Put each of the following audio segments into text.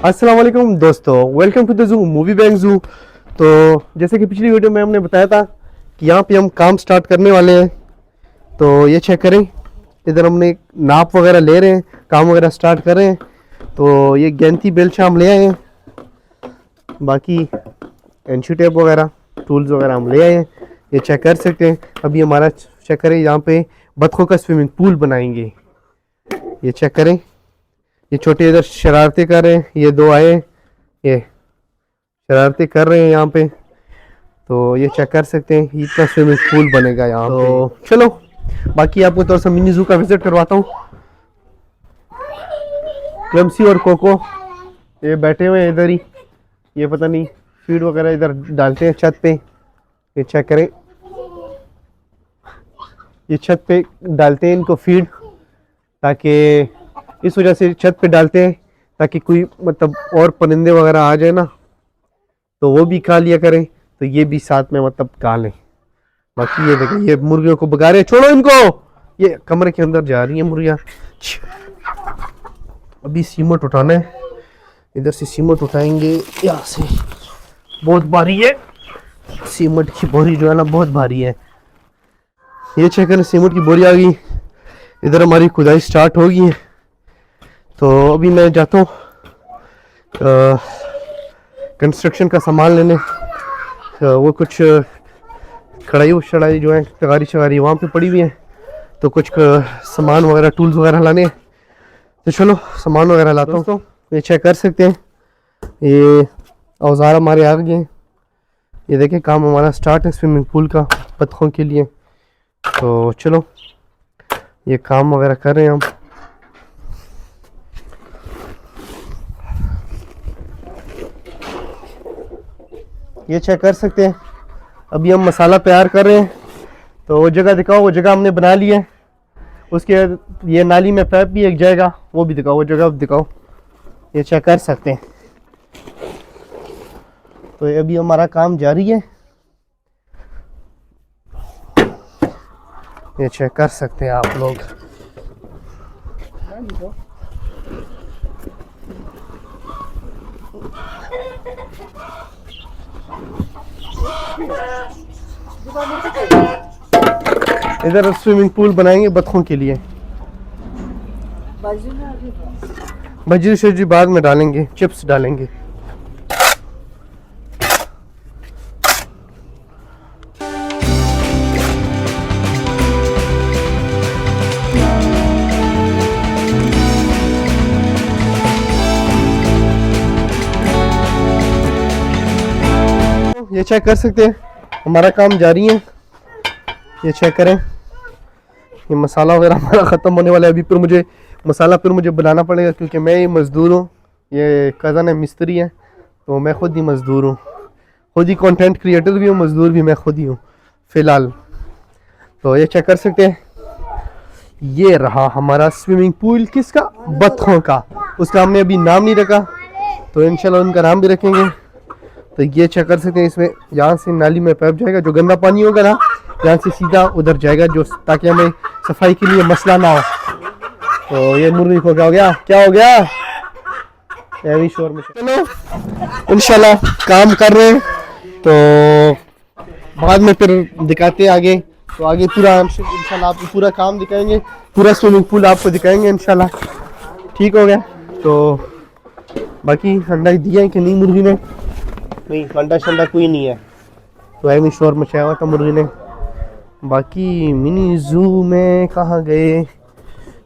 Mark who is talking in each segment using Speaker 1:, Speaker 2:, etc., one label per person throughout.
Speaker 1: अस्सलाम वालेकुम दोस्तों, welcome to the zoo movie bank zoo. तो जैसे कि पिछली वीडियो में हमने बताया था कि यहाँ पे हम काम स्टार्ट करने वाले हैं। तो ये चेक करें, इधर हमने नाप वगैरह ले रहे हैं, काम वगैरह स्टार्ट कर रहे हैं। तो ये गेंती बेल्ट हम ले आए हैं, बाकी एंची टेप वगैरह टूल्स वगैरह हम ले आए हैं। ये चेक कर सकते हैं। अभी हमारा चेक करें, यहाँ पे बतखों का स्विमिंग पूल बनाएंगे। ये चेक करें, ये छोटे इधर शरारतें कर रहे हैं, ये दो आए ये शरारतें कर रहे हैं यहाँ पे। तो ये चेक कर सकते हैं, इतना स्विमिंग पूल बनेगा यहाँ पे। चलो बाकी आपको थोड़ा सा मिनी जू का विजिट करवाता हूँ। क्लमसी और कोको ये बैठे हुए हैं इधर ही, ये पता नहीं फीड वगैरह इधर डालते हैं छत पे। ये चेक करें, ये छत पे डालते हैं इनको फीड, ताकि इस वजह से छत पे डालते हैं ताकि कोई मतलब और परिंदे वगैरह आ जाए ना तो वो भी खा लिया करें, तो ये भी साथ में मतलब खा लें। बाकी ये देखें, ये मुर्गियों को भगा रहे हैं, छोड़ो इनको, ये कमरे के अंदर जा रही है मुर्गियाँ। अभी सीमेंट उठाना है, इधर से सीमेंट उठाएंगे, यहाँ से बहुत भारी है सीमेंट की बोरी जो है ना, बहुत भारी है। ये चेक करें, सीमेंट की बोरी आ गई, इधर हमारी खुदाई स्टार्ट होगी है। तो अभी मैं जाता हूँ कंस्ट्रक्शन का सामान लेने। वो कुछ कढ़ाई शढ़ाई जो है, तगारी शगारी वहाँ पे पड़ी हुई है, तो कुछ सामान वगैरह टूल्स वगैरह लाने हैं। तो चलो सामान वगैरह लाता हूँ। तो ये चेक कर सकते हैं, ये औजार हमारे आ गए हैं। ये देखें, काम हमारा स्टार्ट है स्विमिंग पूल का बतखों के लिए। तो चलो ये काम वगैरह कर रहे हैं हम। ये चेक कर सकते हैं, अभी हम मसाला तैयार कर रहे हैं। तो वो जगह दिखाओ, वो जगह हमने बना ली है, उसके ये नाली में पाइप भी एक जाएगा, वो भी दिखाओ, वो जगह दिखाओ। ये चेक कर सकते हैं। तो अभी हमारा काम जारी है, ये चेक कर सकते हैं आप लोग। इधर स्विमिंग पूल बनाएंगे बतखों के लिए। बजरी शजरी बाद में डालेंगे, चिप्स डालेंगे। ये चेक कर सकते हैं, हमारा काम जारी है। ये चेक करें, ये मसाला वगैरह हमारा ख़त्म होने वाला है। अभी फिर मुझे मसाला बनाना पड़ेगा, क्योंकि मैं ही मज़दूर हूँ, ये कज़न है मिस्त्री है, तो मैं खुद ही मज़दूर हूँ, खुद ही कंटेंट क्रिएटर भी हूँ, मज़दूर भी मैं खुद ही हूँ फ़िलहाल। तो ये चेक कर सकते हैं, ये रहा हमारा स्विमिंग पूल, किसका? बतखों का। उसका हमने अभी नाम नहीं रखा, तो इंशाल्लाह उनका नाम भी रखेंगे। तो ये चेक कर सकते हैं, इसमें यहाँ से नाली में पाइप जाएगा, जो गंदा पानी होगा ना यहाँ से सीधा उधर जाएगा, जो ताकि हमें सफाई के लिए मसला ना हो। तो ये मुर्गी को क्या हो गया, क्या हो गया ऐवी शोर में। चलो इंशाल्लाह काम कर रहे हैं, तो बाद में फिर दिखाते हैं आगे। तो आगे पूरा इंशाल्लाह आपको पूरा काम दिखाएंगे, पूरा स्विमिंग पूल आपको दिखाएंगे इंशाल्लाह। ठीक हो गया। तो बाकी अंडा दिया है कि नहीं मुर्गी ने? नहीं, अंडा शंडा कोई नहीं है, तो ऐवी शोर मचाया हुआ था मुर्गी ने। बाकी मिनी जू में कहाँ गए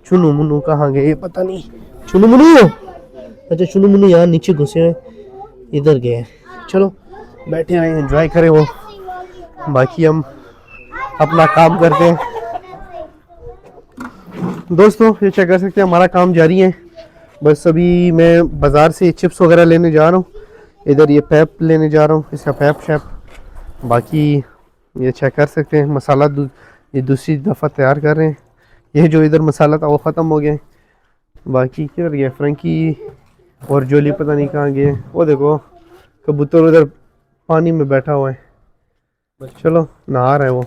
Speaker 1: चुनु मुनु, कहाँ गए पता नहीं। चुनु मुनु, अच्छा चुनु मुनु यहाँ नीचे घुसे हुए, इधर गए। चलो बैठे रहे, एंजॉय करें वो, बाकी हम अपना काम करते हैं। दोस्तों ये चेक कर सकते हैं, हमारा काम जारी है। बस अभी मैं बाज़ार से चिप्स वगैरह लेने जा रहा हूँ, इधर ये पैप लेने जा रहा हूँ, इसका पैप शैप। बाकी ये चेक कर सकते हैं, मसाला ये दूसरी दफ़ा तैयार कर रहे हैं। ये जो इधर मसाला था वो ख़त्म हो गया। बाकी किधर गया फ्रैंकी और जोली, पता नहीं कहाँ गए। वो देखो कबूतर उधर पानी में बैठा हुआ है, चलो नहा रहा है वो।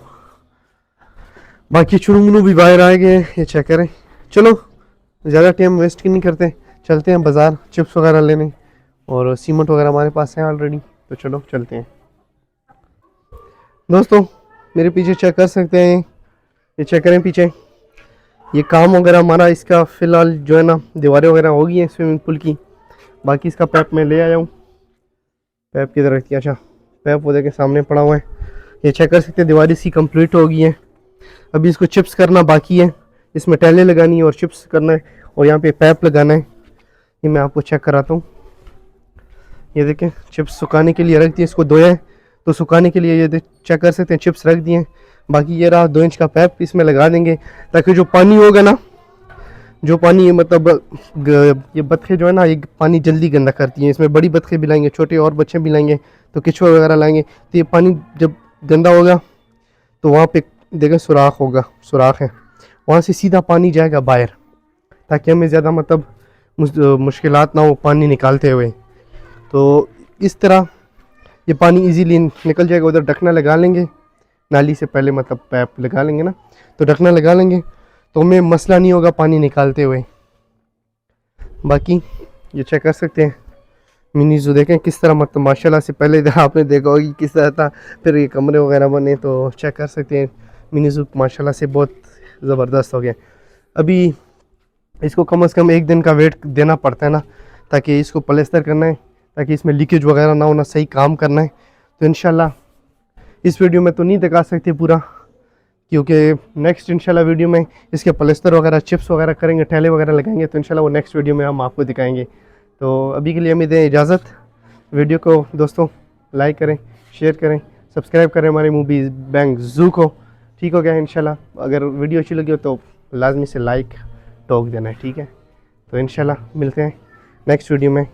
Speaker 1: बाकी चुनमुनू भी बाहर आ गए, ये चेक करें। चलो ज़्यादा टाइम वेस्ट नहीं करते, चलते हैं बाज़ार चिप्स वगैरह लेने, और सीमेंट वगैरह हमारे पास है ऑलरेडी। तो चलो चलते हैं दोस्तों। मेरे पीछे चेक कर सकते हैं, ये चेक करें पीछे, ये काम वगैरह हमारा इसका फ़िलहाल जो है ना दीवारें वगैरह हो गई हैं स्विमिंग पूल की। बाकी इसका पैप मैं ले आया हूँ। पैप की तरह किया, अच्छा पैप वो के सामने पड़ा हुआ है। ये चेक कर सकते हैं दीवार इसकी कंप्लीट हो गई है। अभी इसको चिप्स करना बाकी है, इसमें टाइलें लगानी है और चिप्स करना है और यहाँ पे पैप लगाना है। ये मैं आपको चेक कराता हूँ। ये देखें चिप्स सुखाने के लिए रख दिए, इसको धोया है तो सुखाने के लिए ये चेक कर सकते हैं चिप्स रख दिए। बाकी ये रहा 2 इंच का पैप, इसमें लगा देंगे ताकि जो पानी होगा ना, जो पानी मतलब ये बतखें जो है ना ये पानी जल्दी गंदा करती हैं। इसमें बड़ी बतखें भी लाएंगे, छोटे और बच्चे भी लाएंगे, तो केचुआ वगैरह लाएंगे, तो ये पानी जब गंदा होगा तो वहाँ पे देखें सुराख होगा, सुराख है, वहाँ से सीधा पानी जाएगा बाहर, ताकि हमें ज़्यादा मतलब मुश्किलात ना हो पानी निकालते हुए। तो इस तरह ये पानी इजीली निकल जाएगा। उधर ढकना लगा लेंगे, नाली से पहले मतलब पैप लगा लेंगे ना, तो ढकना लगा लेंगे तो हमें मसला नहीं होगा पानी निकालते हुए। बाकी ये चेक कर सकते हैं मिनी ज़ू, देखें किस तरह मतलब माशाल्लाह से, पहले इधर आपने देखा होगी किस तरह था, फिर ये कमरे वगैरह बने, तो चेक कर सकते हैं मिनी ज़ू माशाल्लाह से बहुत ज़बरदस्त हो गया। अभी इसको कम से कम 1 दिन का वेट देना पड़ता है ना, ताकि इसको प्लास्टर करना है, ताकि इसमें लीकेज वगैरह ना होना, सही काम करना है। तो इंशाल्लाह इस वीडियो में तो नहीं दिखा सकते पूरा, क्योंकि नेक्स्ट इंशाल्लाह वीडियो में इसके प्लास्टर वगैरह चिप्स वगैरह करेंगे, ठेले वगैरह लगाएंगे, तो इंशाल्लाह वो नेक्स्ट वीडियो में हम आपको दिखाएंगे। तो अभी के लिए हमें दें इजाज़त। वीडियो को दोस्तों लाइक करें, शेयर करें, सब्सक्राइब करें हमारे मूवीज़ बैंक ज़ू को। ठीक हो गया इंशाल्लाह। अगर वीडियो अच्छी लगी हो तो लाजमी से लाइक ठोक देना है, ठीक है। तो इंशाल्लाह मिलते हैं नेक्स्ट वीडियो में।